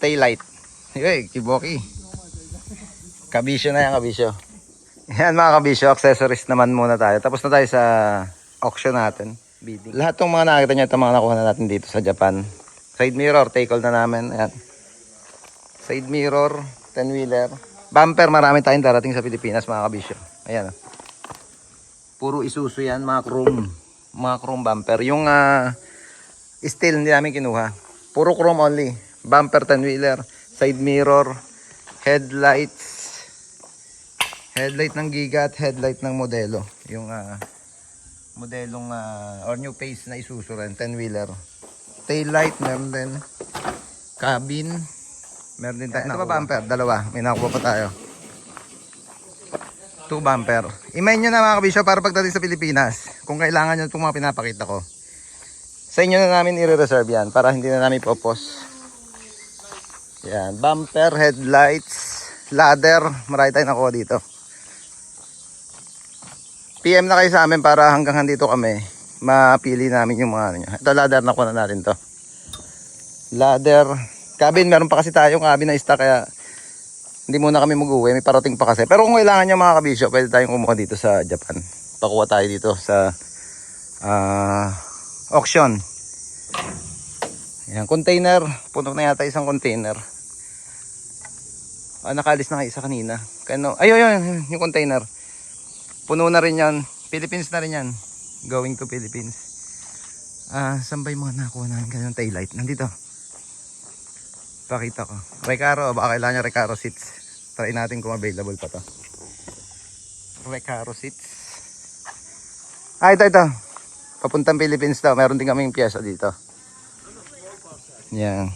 tail light. Hey, Kiboki. Kabisyo na yan, kabisyo. Yan mga kabisyo, accessories naman muna tayo. Tapos na tayo sa auction natin. Bidding. Lahat ng mga nakita nyo, ito mga nakuha na natin dito sa Japan. Side mirror, take all na namin. Ayan. Side mirror, 10-wheeler. Bumper, marami tayong darating sa Pilipinas mga kabisyo. Ayan. Puro Isuzu yan, mga chrome. Mga chrome bumper. Yung steel hindi namin kinuha. Puro chrome only. Bumper, 10-wheeler. Side mirror. Headlights. Headlight ng Giga at headlight ng Modelo. Yung modelong or new face na Isuzu rin, 10-wheeler. Tail light, meron din. Cabin. Meron din tayo. Ito ba bumper? Dalawa. May nakuha pa tayo. 2 bumper. I-main nyo na mga kabisyo para pagdating sa Pilipinas. Kung kailangan nyo itong mga pinapakita ko. Sa inyo na namin i-reserve yan para hindi na namin popos. Yan. Bumper, headlights, ladder. Marami tayong nakuha dito. PM na kayo sa amin para hanggang dito kami mapili namin yung mga ano nyo. Ito ladder, nakuha na natin to. Ladder. Cabin, meron pa kasi tayong cabin na stock kaya hindi muna kami mag-uwi. May parating pa kasi. Pero kung kailangan nyo mga kabisyo, pwede tayong kumuha dito sa Japan. Pakuha tayo dito sa auction. Yan, container. Puno na yata isang container. Nakalis na kayo isa kanina. Ayun, yung container. Puno na rin yan. Philippines na rin yan. Going to Philippines. Saan ba yung mga nakuha namin kanyang taillight? Nandito. Pakita ko. Recaro. Baka kailangan niya Recaro seats. Try natin kung available pa to. Recaro seats. Ito. Papuntang Philippines daw. Meron din kaming piyesa dito. Yan.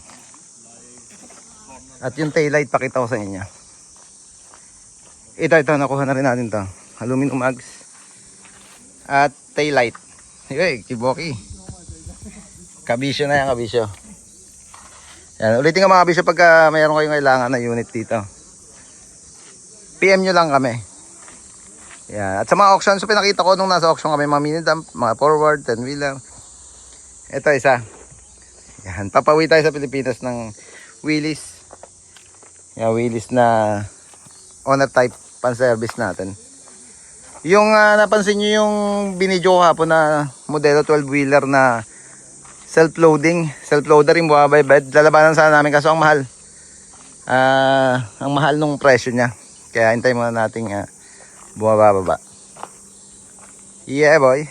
At yung taillight pakita ko sa inyo. Ito. Nakuha na rin natin to. Aluminum mags. At taillight. Hey, Kiboki. Kabisyo na yan, kabisyo. Yan, ulitin nga mga kabisyo pagka mayroon kayong kailangan na unit dito. PM nyo lang kami. Yan. At sa mga auction, so pinakita ko nung nasa auction kami, mga mini dump, mga forward, 10-wheeler. Ito isa. Yan, papawi tayo sa Pilipinas ng Willys. Yan, Willys na owner type pan-service natin. Yung napansin nyo yung binidyo ko hapon na Modelo 12-wheeler na self-loading. Self-loader yung buwabay bed. Lalabanan sana namin kaso ang mahal. Ang mahal nung presyo niya. Kaya hintay muna nating bumababa. Yeah boy.